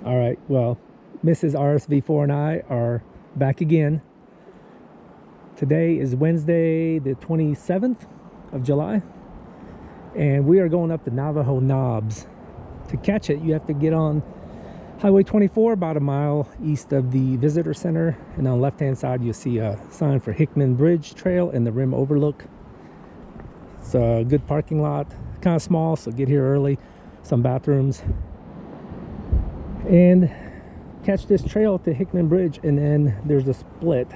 All right, well, Mrs. RSV4 and I are back again. Today is Wednesday, the 27th of July, and we are going up the Navajo Knobs. To catch it, you have to get on Highway 24 about a mile east of the visitor center, and on the left-hand side you'll see a sign for Hickman Bridge Trail and the Rim Overlook. It's a good parking lot, kind of small, so get here early. Some bathrooms. And catch this trail to Hickman Bridge, and then there's a split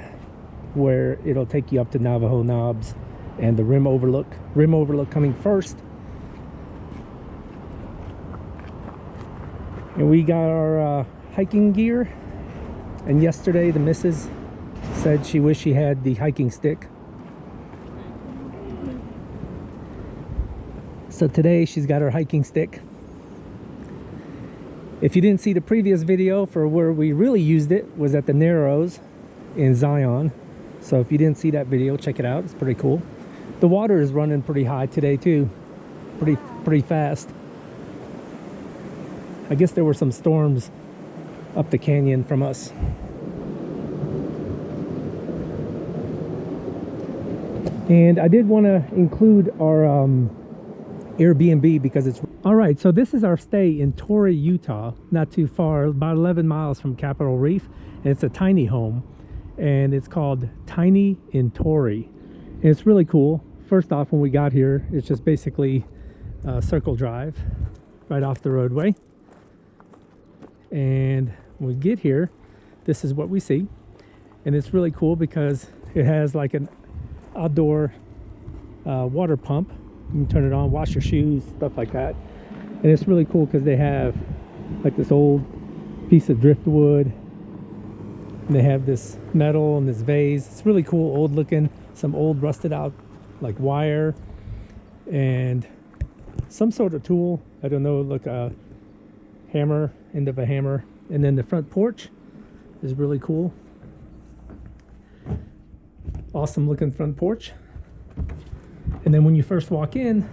where it'll take you up to Navajo Knobs and the Rim Overlook. Rim Overlook coming first. And we got our hiking gear, and yesterday the missus said she wished she had the hiking stick. So today she's got her hiking stick. If you didn't see the previous video for where we really used it, was at the Narrows in Zion. So if you didn't see that video, check it out. It's pretty cool. The water is running pretty high today too. Pretty fast. I guess there were some storms up the canyon from us. And I did want to include our Airbnb because it's all right. So this is our stay in Torrey, Utah, not too far, about 11 miles from Capitol Reef, and it's a tiny home, and it's called Tiny in Torrey, and it's really cool. First off, when we got here, it's just basically a circle drive right off the roadway, and when we get here, this is what we see. And it's really cool because it has like an outdoor water pump. You can turn it on, wash your shoes, stuff like that. And it's really cool because they have like this old piece of driftwood, and they have this metal and this vase. It's really cool, old looking. Some old rusted out like wire and some sort of tool. I don't know, like a hammer, end of a hammer. And then the front porch is really cool. Awesome looking front porch. And then when you first walk in,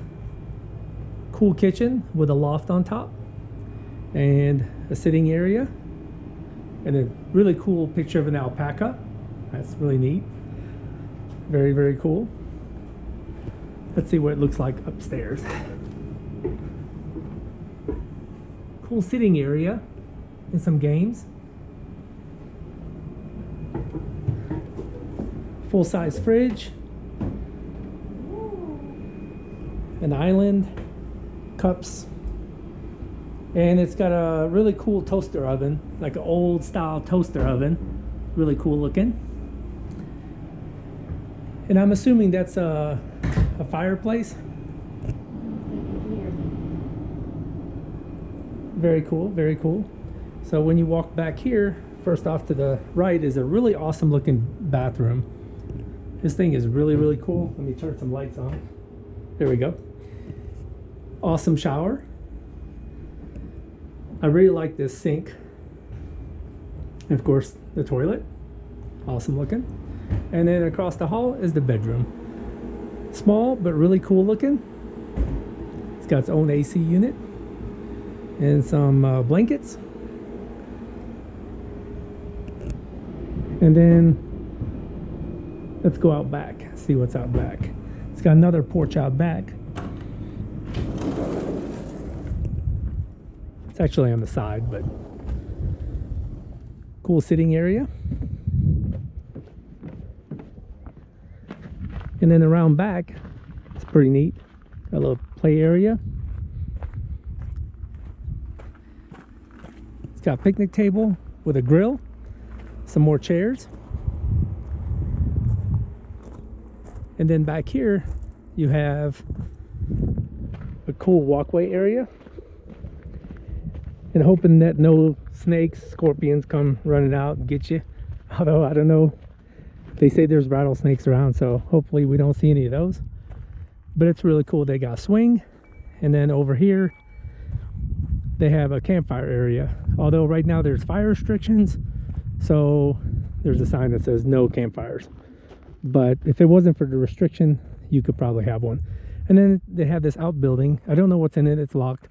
cool kitchen with a loft on top and a sitting area, and a really cool picture of an alpaca. That's really neat. Very, very cool. Let's see what it looks like upstairs. Cool sitting area and some games. Full-size fridge. An island, cups, and it's got a really cool toaster oven, like an old style toaster oven, really cool looking. And I'm assuming that's a fireplace. Very cool, very cool. So when you walk back here, first off to the right is a really awesome looking bathroom. This thing is really, really cool. Let me turn some lights on. There we go. Awesome shower. I really like this sink. And of course, the toilet. Awesome looking. And then across the hall is the bedroom. Small, but really cool looking. It's got its own AC unit. And some blankets. And then let's go out back, see what's out back. It's got another porch out back. It's actually on the side, but cool sitting area. And then around back, it's pretty neat. Got a little play area. It's got a picnic table with a grill, some more chairs. And then back here, you have a cool walkway area. And hoping that no snakes, scorpions come running out and get you. Although, I don't know. They say there's rattlesnakes around, so hopefully we don't see any of those. But it's really cool. They got a swing. And then over here, they have a campfire area. Although right now there's fire restrictions, so there's a sign that says no campfires. But if it wasn't for the restriction, you could probably have one. And then they have this outbuilding. I don't know what's in it. It's locked.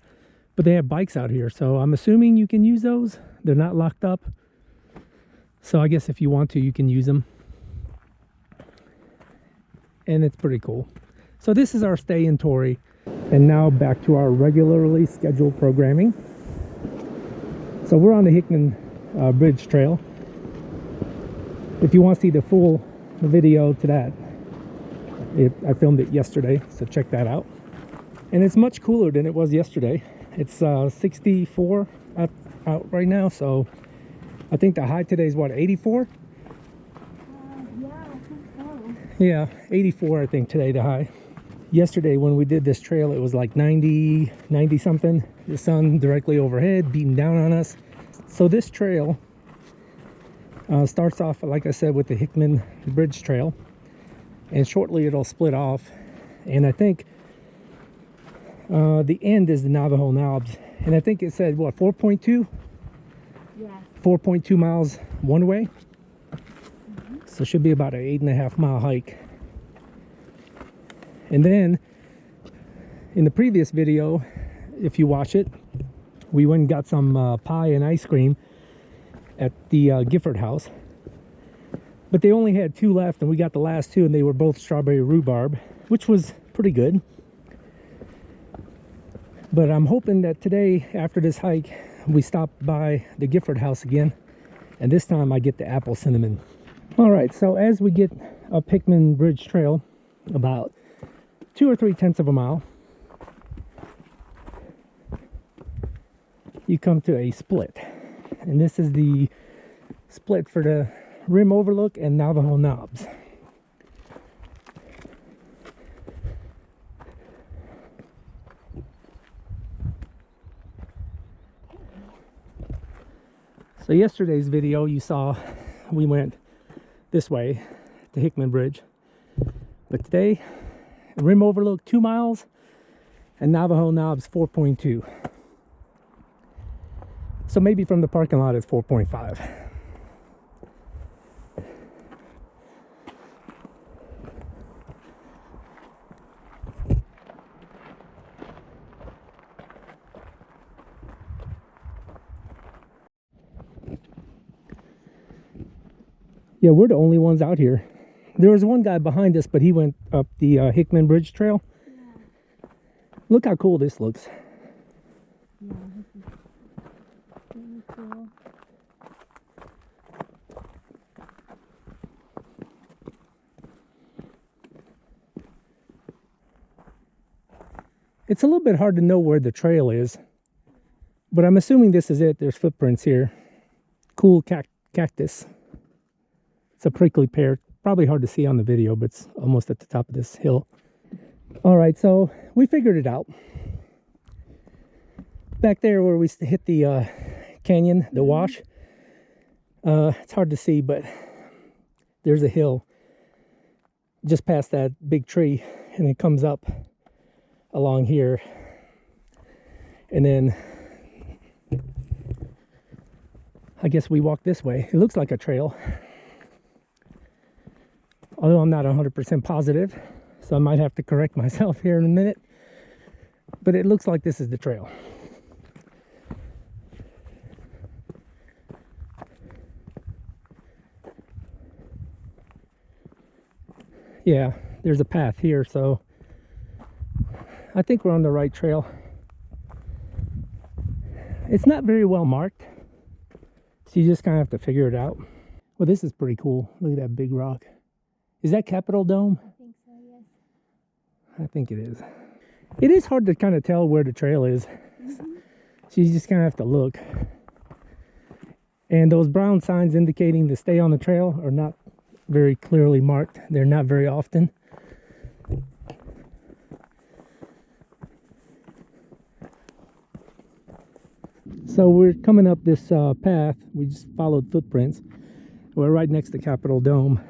But they have bikes out here, so I'm assuming you can use those. They're not locked up. So I guess if you want to, you can use them. And it's pretty cool. So this is our stay in Torrey. And now back to our regularly scheduled programming. So we're on the Hickman Bridge Trail. If you want to see the full video to that, I filmed it yesterday, so check that out. And it's much cooler than it was yesterday. It's 64 out right now, so I think the high today is what, 84? Yeah, I think so. Yeah, 84 I think today, the high. Yesterday when we did this trail, it was like 90 something. The sun directly overhead, beating down on us. So this trail starts off, like I said, with the Hickman Bridge Trail, and shortly it'll split off. And I think the end is the Navajo Knobs, and I think it said what, 4.2? Yeah. 4.2 miles one way. So it should be about an 8.5 mile hike. And then in the previous video, if you watch it, we went and got some pie and ice cream at the Gifford house, but they only had 2 left, and we got the last 2, and they were both strawberry rhubarb, which was pretty good. But I'm hoping that today, after this hike, we stop by the Gifford house again, and this time I get the apple cinnamon. All right, so as we get up Hickman Bridge Trail, about 2 or 3/10 of a mile, you come to a split, and this is the split for the Rim Overlook and Navajo Knobs. So yesterday's video, you saw we went this way to Hickman Bridge, but today Rim Overlook 2 miles and Navajo Knobs 4.2. So maybe from the parking lot it's 4.5. Yeah, we're the only ones out here. There was one guy behind us, but he went up the Hickman Bridge Trail. Yeah. Look how cool this looks. Yeah, this is really cool. It's a little bit hard to know where the trail is, but I'm assuming this is it. There's footprints here. Cool cactus. It's a prickly pear. Probably hard to see on the video, but it's almost at the top of this hill. All right, so we figured it out. Back there where we hit the canyon, the wash, it's hard to see, but there's a hill just past that big tree, and it comes up along here, and then I guess we walk this way. It looks like a trail, although I'm not 100% positive, so I might have to correct myself here in a minute, but it looks like this is the trail. Yeah, there's a path here, so I think we're on the right trail. It's not very well marked, so you just kind of have to figure it out. Well, this is pretty cool. Look at that big rock. Is that Capitol Dome? I think so, yes. I think it is. It is hard to kind of tell where the trail is. So you just kind of have to look. And those brown signs indicating to stay on the trail are not very clearly marked. They're not very often. So we're coming up this path. We just followed footprints. We're right next to Capitol Dome,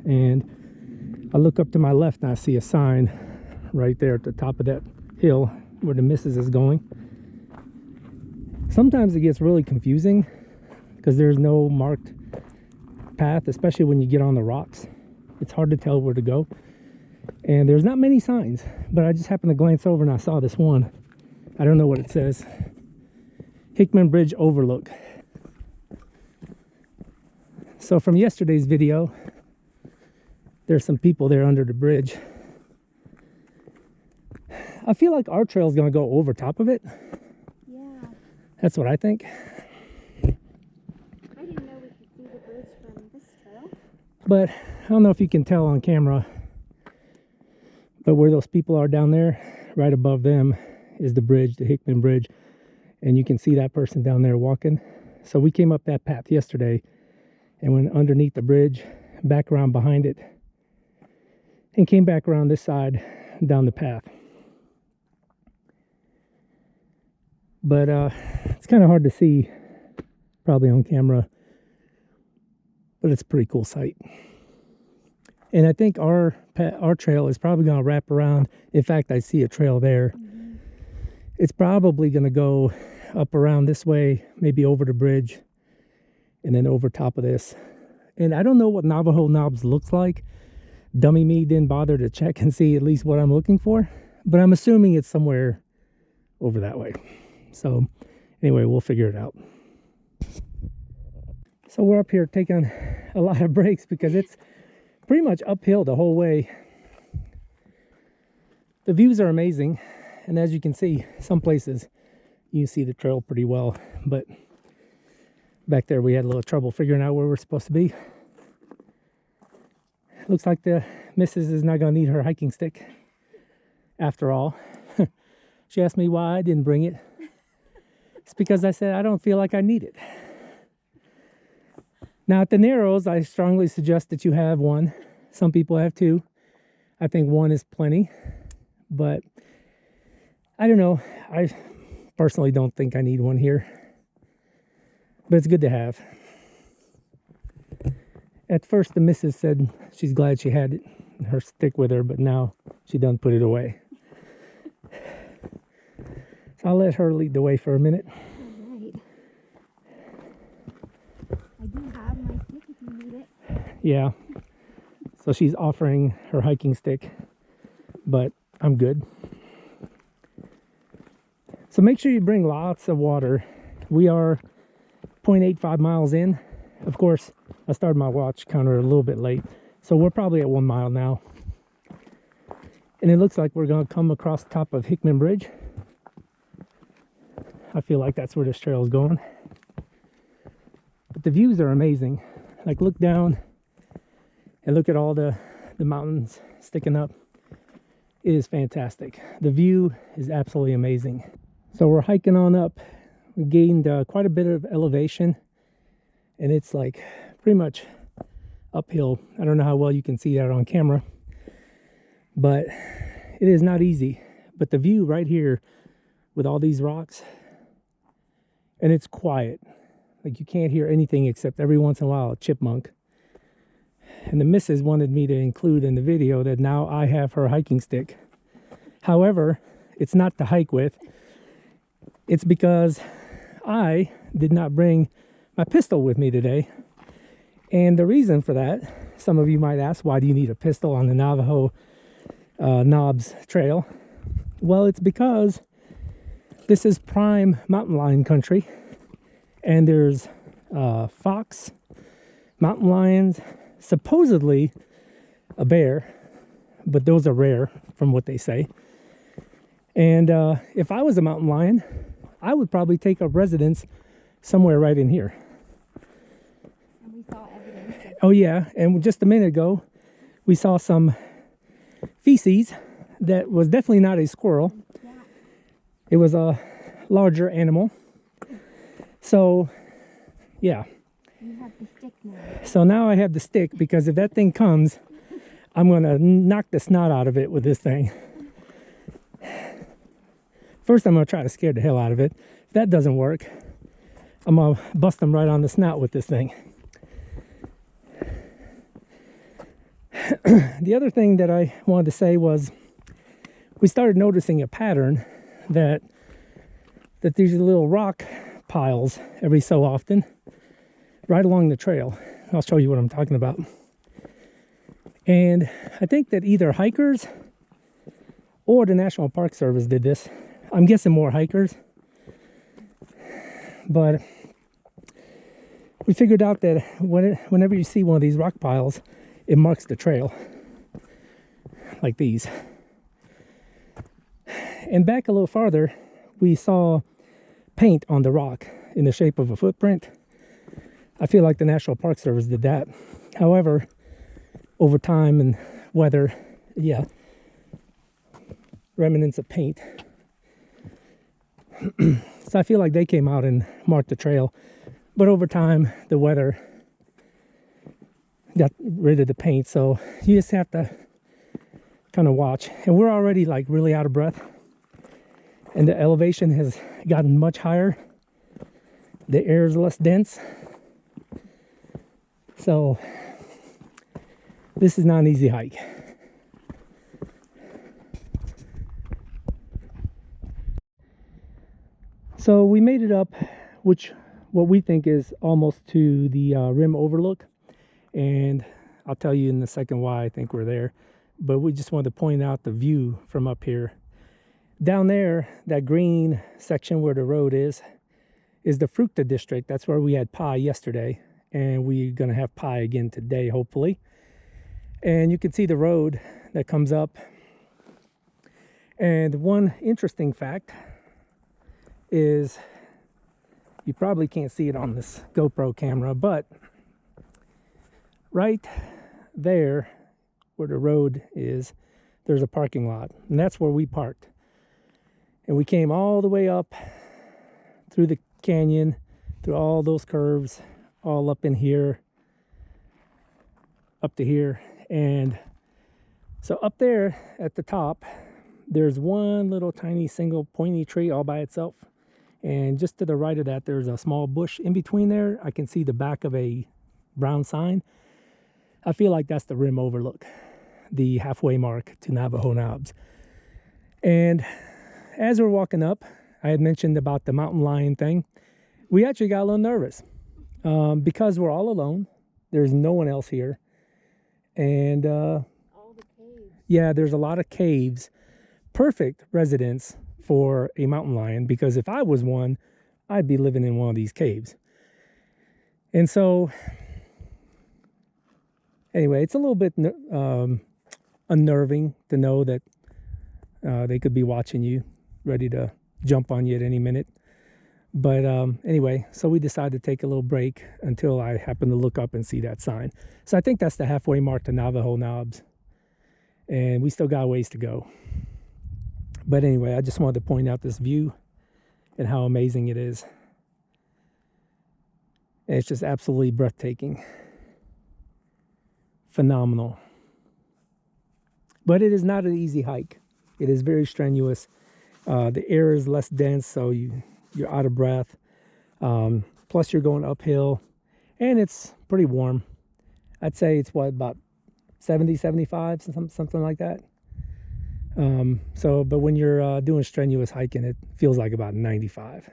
and I look up to my left and I see a sign right there at the top of that hill where the missus is going. Sometimes it gets really confusing because there's no marked path, especially when you get on the rocks. It's hard to tell where to go, and there's not many signs, but I just happened to glance over and I saw this one. I don't know what it says. Hickman Bridge Overlook. So from yesterday's video, there's some people there under the bridge. I feel like our trail is going to go over top of it. Yeah. That's what I think. I didn't know we could see the bridge from this trail. But I don't know if you can tell on camera, but where those people are down there, right above them is the bridge, the Hickman Bridge. And you can see that person down there walking. So we came up that path yesterday and went underneath the bridge, back around behind it, and came back around this side down the path. But it's kind of hard to see probably on camera, but it's a pretty cool sight. And I think our trail is probably going to wrap around. In fact, I see a trail there. Mm-hmm. It's probably going to go up around this way, maybe over the bridge, and then over top of this. And I don't know what Navajo knobs looks like. Dummy me didn't bother to check and see at least what I'm looking for, but I'm assuming it's somewhere over that way. So anyway, we'll figure it out. So we're up here taking a lot of breaks because it's pretty much uphill the whole way. The views are amazing, and as you can see, some places you can see the trail pretty well, but back there we had a little trouble figuring out where we're supposed to be. Looks like the missus is not going to need her hiking stick after all. She asked me why I didn't bring it. It's because I said I don't feel like I need it. Now at the Narrows, I strongly suggest that you have one. Some people have two. I think one is plenty, but I don't know. I personally don't think I need one here, but it's good to have. At first the missus said she's glad she had it, her stick with her, but now she done put it away. So I'll let her lead the way for a minute. All right. I do have my stick if you need it. Yeah. So she's offering her hiking stick, but I'm good. So make sure you bring lots of water. We are 0.85 miles in. Of course, I started my watch counter a little bit late, so we're probably at 1 mile now. And it looks like we're going to come across the top of Hickman Bridge. I feel like that's where this trail is going. But the views are amazing. Like, look down and look at all the mountains sticking up. It is fantastic. The view is absolutely amazing. So we're hiking on up. We gained quite a bit of elevation, and it's like pretty much uphill. I don't know how well you can see that on camera, but it is not easy. But the view right here with all these rocks, and it's quiet. Like, you can't hear anything except every once in a while a chipmunk. And the missus wanted me to include in the video that now I have her hiking stick. However, it's not to hike with. It's because I did not bring my pistol with me today. And the reason for that, some of you might ask, why do you need a pistol on the Navajo Knobs Trail? Well, it's because this is prime mountain lion country, and there's fox, mountain lions, supposedly a bear, but those are rare from what they say. And if I was a mountain lion, I would probably take up residence somewhere right in here. And we saw evidence of Oh yeah, and just a minute ago, we saw some feces that was definitely not a squirrel. yeah. It was a larger animal. So, yeah. You have the stick now. So now I have the stick, because if that thing comes, I'm going to knock the snot out of it with this thing. First, I'm going to try to scare the hell out of it. If that doesn't work, I'm going to bust them right on the snout with this thing. The other thing that I wanted to say was, we started noticing a pattern that these little rock piles every so often right along the trail. I'll show you what I'm talking about. And I think that either hikers or the National Park Service did this. I'm guessing more hikers. But we figured out that whenever you see one of these rock piles, it marks the trail, like these. And back a little farther, we saw paint on the rock in the shape of a footprint. I feel like the National Park Service did that. However, over time and weather, yeah, remnants of paint. So I feel like they came out and marked the trail. But over time, the weather got rid of the paint. So you just have to kind of watch. And we're already like really out of breath. And the elevation has gotten much higher. The air is less dense. So this is not an easy hike. So we made it up, what we think is almost to the rim overlook. And I'll tell you in a second why I think we're there. But we just wanted to point out the view from up here. Down there, that green section where the road is the Fructa district. That's where we had pie yesterday. And we're going to have pie again today, hopefully. And you can see the road that comes up. And one interesting fact is, you probably can't see it on this GoPro camera, but right there where the road is, there's a parking lot. And that's where we parked. And we came all the way up through the canyon, through all those curves, all up in here, up to here. And so up there at the top, there's one little tiny single pointy tree all by itself. And just to the right of that, there's a small bush. In between there, I can see the back of a brown sign. I feel like that's the rim overlook, the halfway mark to Navajo Knobs. And as we're walking up, I had mentioned about the mountain lion thing. We actually got a little nervous because we're all alone. There's no one else here. And All the caves. yeah, there's a lot of caves. Perfect residence for a mountain lion, because if I was one, I'd be living in one of these caves. And so anyway, it's a little bit unnerving to know that they could be watching you, ready to jump on you at any minute. But anyway, so we decided to take a little break until I happened to look up and see that sign. So I think that's the halfway mark to Navajo Knobs. And we still got a ways to go. But anyway, I just wanted to point out this view and how amazing it is. And it's just absolutely breathtaking. Phenomenal. But it is not an easy hike. It is very strenuous. The air is less dense, so you're out of breath. Plus you're going uphill. And it's pretty warm. I'd say it's what, about 70, 75, something like that. But when you're doing strenuous hiking, it feels like about 95.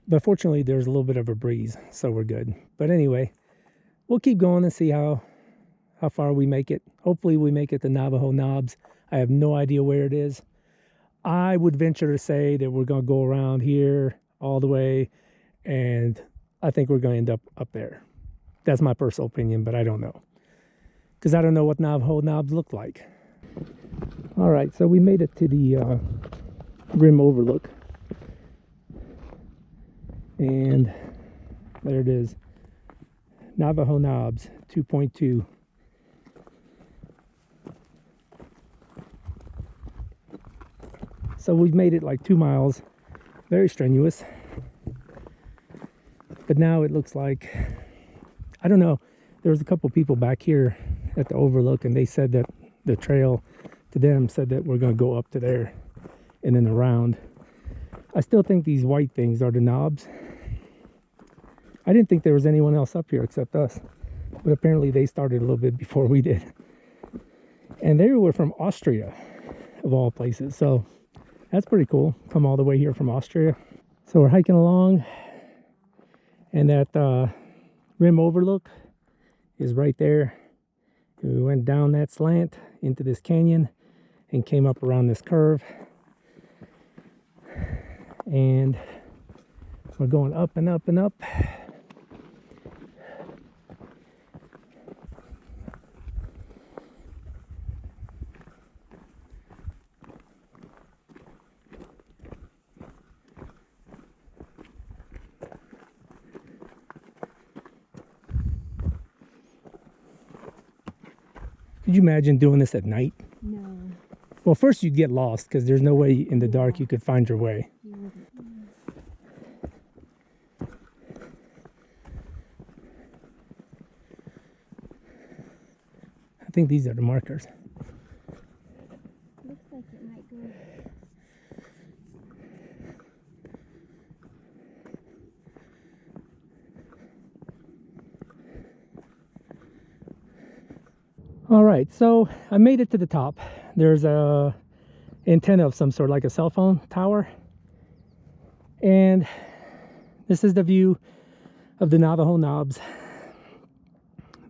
But fortunately, there's a little bit of a breeze, so we're good. But anyway, we'll keep going and see how far we make it. Hopefully we make it to Navajo Knobs. I have no idea where it is. I would venture to say that we're going to go around here all the way, and I think we're going to end up there. That's my personal opinion, but I don't know. Because I don't know what Navajo Knobs look like. All right, so we made it to the rim overlook. And there it is. Navajo Knobs 2.2. So we've made it like 2 miles. Very strenuous. But now it looks like, I don't know, there was a couple people back here at the overlook, and they said that the trail to them said that we're going to go up to there and then around. I still think these white things are the knobs. I didn't think there was anyone else up here except us, but apparently they started a little bit before we did. And they were from Austria, of all places, so that's pretty cool. Come all the way here from Austria. So we're hiking along, and that rim overlook is right there. We went down that slant into this canyon and came up around this curve. And We're going up and up and up. Could you imagine doing this at night? No. Well, first you'd get lost because there's no way in the dark Yeah. you could find your way. You wouldn't. I think these are the markers. Looks like it might go. All right, so I made it to the top. There's a antenna of some sort, like a cell phone tower. And this is the view of the Navajo knobs.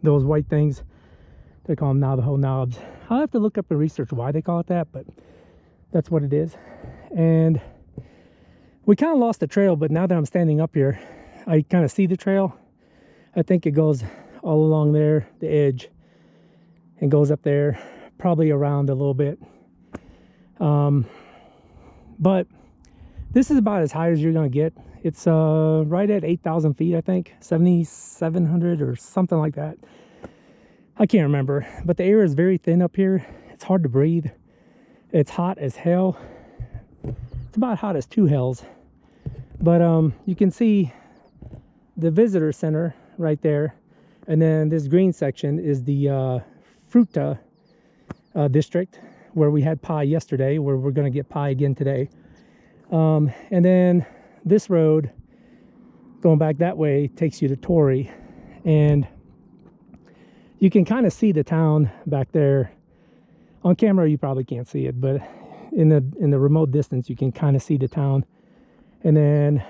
Those white things, they call them Navajo knobs. I'll have to look up and research why they call it that, but that's what it is. And we kind of lost the trail, but now that I'm standing up here, I kind of see the trail. I think it goes all along there, the edge, and goes up there, probably around a little bit. But this is about as high as you're gonna get. It's right at 8,000 feet, I think, 7,700 or something like that. I can't remember, but the air is very thin up here. It's hard to breathe. It's hot as hell. It's about hot as two hells. But you can see the visitor center right there, and then this green section is the Fruta district, where we had pie yesterday, where we're going to get pie again today. And then this road going back that way takes you to Torrey, and you can kind of see the town back there. On camera you probably can't see it, but in the remote distance you can kind of see the town. And then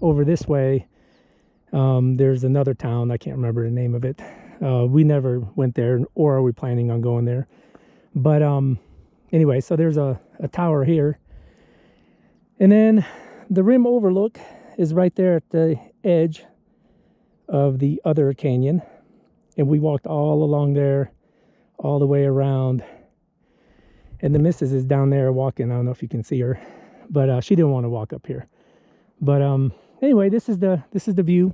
over this way there's another town. I can't remember the name of it. We never went there, or are we planning on going there? But anyway, so there's a tower here, and then the rim overlook is right there at the edge of the other canyon, and we walked all along there, all the way around. And the missus is down there walking. I don't know if you can see her, but she didn't want to walk up here. But anyway, this is the view.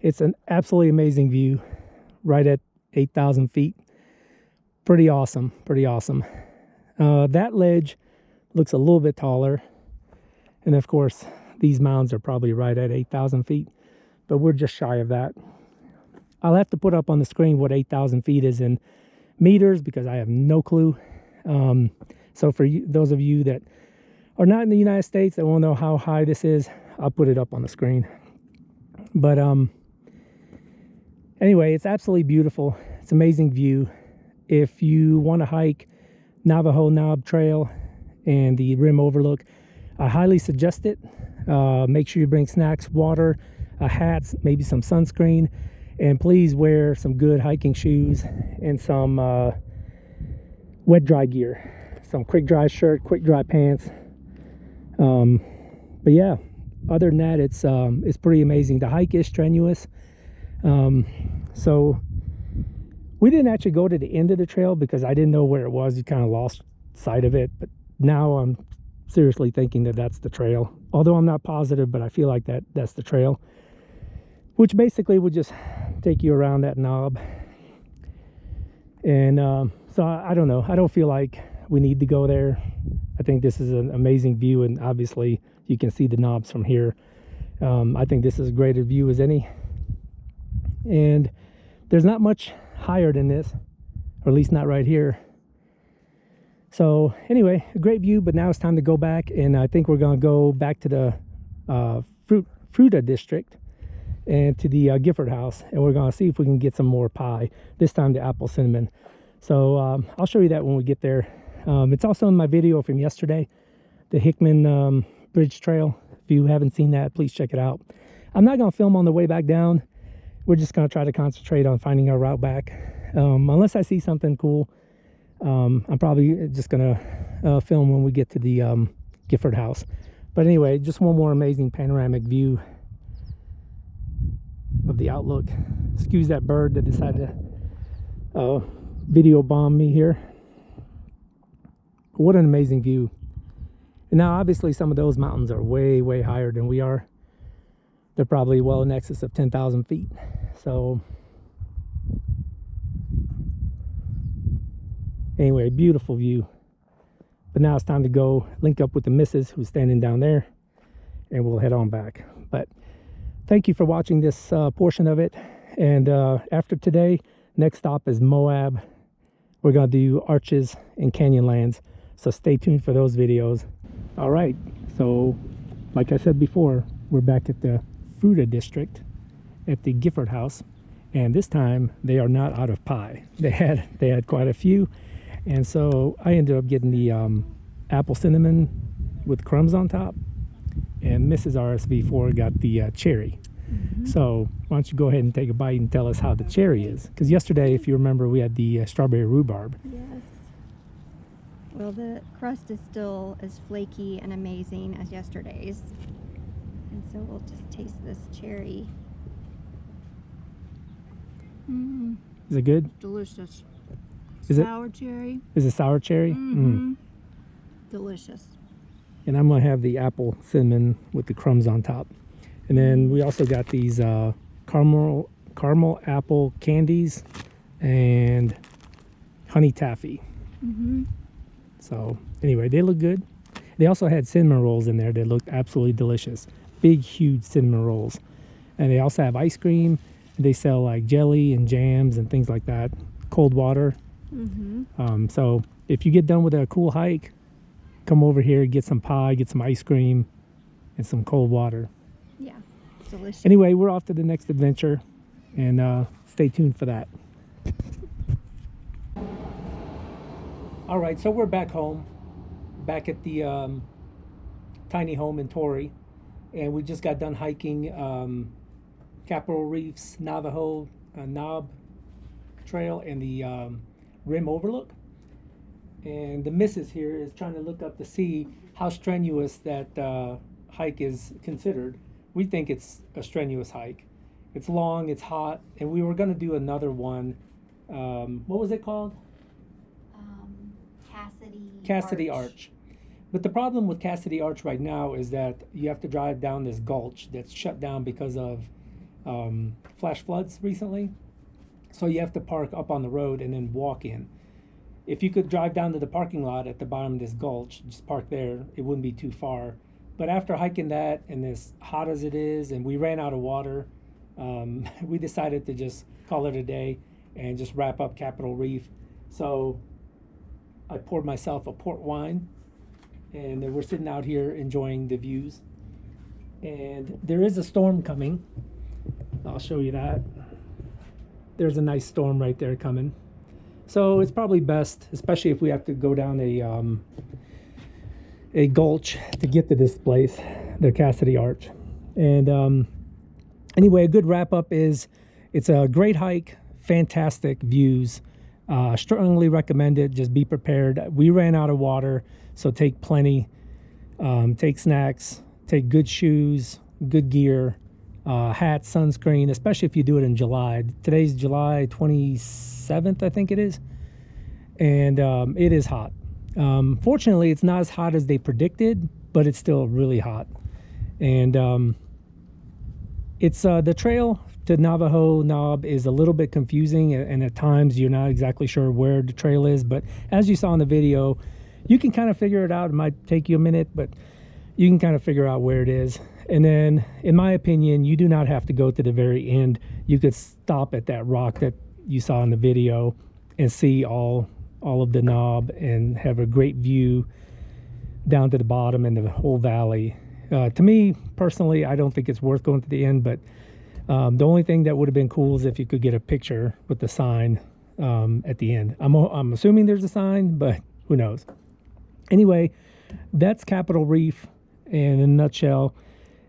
It's an absolutely amazing view, right at 8,000 feet. Pretty awesome, pretty awesome. That ledge looks a little bit taller, and of course these mounds are probably right at 8,000 feet, but we're just shy of that. I'll have to put up on the screen what 8,000 feet is in meters, because I have no clue. So for you, those of you that are not in the United States that want to know how high this is, I'll put it up on the screen. But anyway, it's absolutely beautiful. It's an amazing view. If you want to hike Navajo Knob Trail and the Rim Overlook, I highly suggest it. Make sure you bring snacks, water, hats, maybe some sunscreen, and please wear some good hiking shoes and some wet dry gear, some quick dry shirt, quick dry pants. But yeah, other than that, it's pretty amazing. The hike is strenuous. So we didn't actually go to the end of the trail because I didn't know where it was. You kind of lost sight of it, but now I'm seriously thinking that that's the trail, although I'm not positive, but I feel like that's the trail, which basically would just take you around that knob. And so I don't know, I don't feel like we need to go there. I think this is an amazing view, and obviously you can see the knobs from here. I think this is as great a view as any, and there's not much higher than this, or at least not right here. So anyway, a great view, but now it's time to go back, and I think we're going to go back to the Fruta district and to the Gifford house, and we're going to see if we can get some more pie, this time the apple cinnamon. So I'll show you that when we get there. It's also in my video from yesterday, the Hickman Bridge Trail. If you haven't seen that, please check it out. I'm not going to film on the way back down. We're just going to try to concentrate on finding our route back. Unless I see something cool, I'm probably just going to film when we get to the Gifford house. But anyway, just one more amazing panoramic view love the outlook. Excuse that bird that decided to video bomb me here. What an amazing view. And now obviously some of those mountains are way, way higher than we are. They're probably well in excess of 10,000 feet. So anyway, beautiful view. But now it's time to go link up with the missus who's standing down there, and we'll head on back. But thank you for watching this portion of it. And after today, next stop is Moab. We're going to do Arches and Canyonlands. So stay tuned for those videos. All right. So like I said before, we're back at the Fruta district at the Gifford house. And this time they are not out of pie. They had quite a few. And so I ended up getting the apple cinnamon with crumbs on top. And Mrs. RSV4 got the cherry. So why don't you go ahead and take a bite and tell us how the cherry is? Because yesterday, if you remember, we had the strawberry rhubarb. Yes. Well, the crust is still as flaky and amazing as yesterday's. And so we'll just taste this cherry. Is it good? Delicious. Is Sour cherry. Is it sour cherry? Delicious. And I'm going to have the apple cinnamon with the crumbs on top. And then we also got these caramel apple candies and honey taffy. So anyway, they look good. They also had cinnamon rolls in there that looked absolutely delicious. Big, huge cinnamon rolls. And they also have ice cream. They sell like jelly and jams and things like that. Cold water. So if you get done with a cool hike, come over here, get some pie, get some ice cream, and some cold water. Yeah, it's delicious. Anyway, we're off to the next adventure, and stay tuned for that. All right, so we're back home, back at the tiny home in Torrey, and we just got done hiking Capitol Reef's Navajo Knob Trail and the Rim Overlook. And the missus here is trying to look up to see how strenuous that hike is considered. We think it's a strenuous hike. It's long, it's hot, and we were going to do another one. What was it called? Cassidy Arch. But the problem with Cassidy Arch right now is that you have to drive down this gulch that's shut down because of flash floods recently. So you have to park up on the road and then walk in. If you could drive down to the parking lot at the bottom of this gulch, just park there, it wouldn't be too far. But after hiking that, and as hot as it is, and we ran out of water, we decided to just call it a day and just wrap up Capitol Reef. So I poured myself a port wine, and we're sitting out here enjoying the views. And there is a storm coming. I'll show you that. There's a nice storm right there coming. So it's probably best, especially if we have to go down a gulch to get to this place, the Cassidy Arch. And anyway, a good wrap up is it's a great hike, fantastic views. Strongly recommend it. Just be prepared. We ran out of water, so take plenty. Take snacks, take good shoes, good gear, hat, sunscreen, especially if you do it in July. Today's July 27th, I think it is. And it is hot. Fortunately, it's not as hot as they predicted, but it's still really hot. And it's the trail to Navajo Knob is a little bit confusing, and at times you're not exactly sure where the trail is. But as you saw in the video, you can kind of figure it out. It might take you a minute, but you can kind of figure out where it is. And then, in my opinion, you do not have to go to the very end. You could stop at that rock that you saw in the video and see all of the knob and have a great view down to the bottom and the whole valley. To me, personally, I don't think it's worth going to the end, but the only thing that would have been cool is if you could get a picture with the sign at the end. I'm assuming there's a sign, but who knows. Anyway, that's Capitol Reef in a nutshell.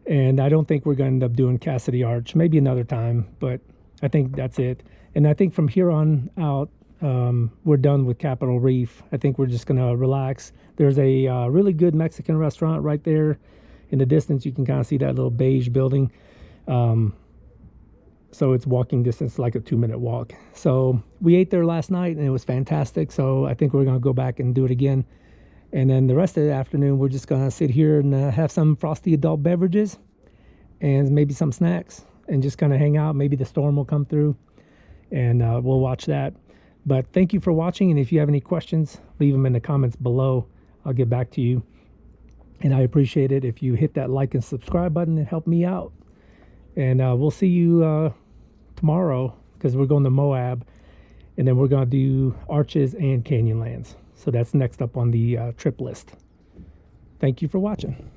And I don't think we're going to end up doing Cassidy Arch, maybe another time, but I think that's it. And I think from here on out, we're done with Capitol Reef. I think we're just going to relax. There's a really good Mexican restaurant right there in the distance. You can kind of see that little beige building. So it's walking distance, like a 2-minute walk. So we ate there last night and it was fantastic. So I think we're going to go back and do it again. And then the rest of the afternoon, we're just going to sit here and have some frosty adult beverages and maybe some snacks and just kind of hang out. Maybe the storm will come through and we'll watch that. But thank you for watching. And if you have any questions, leave them in the comments below. I'll get back to you. And I appreciate it if you hit that like and subscribe button and help me out. And we'll see you tomorrow, because we're going to Moab. And then we're going to do Arches and Canyonlands. So that's next up on the trip list. Thank you for watching.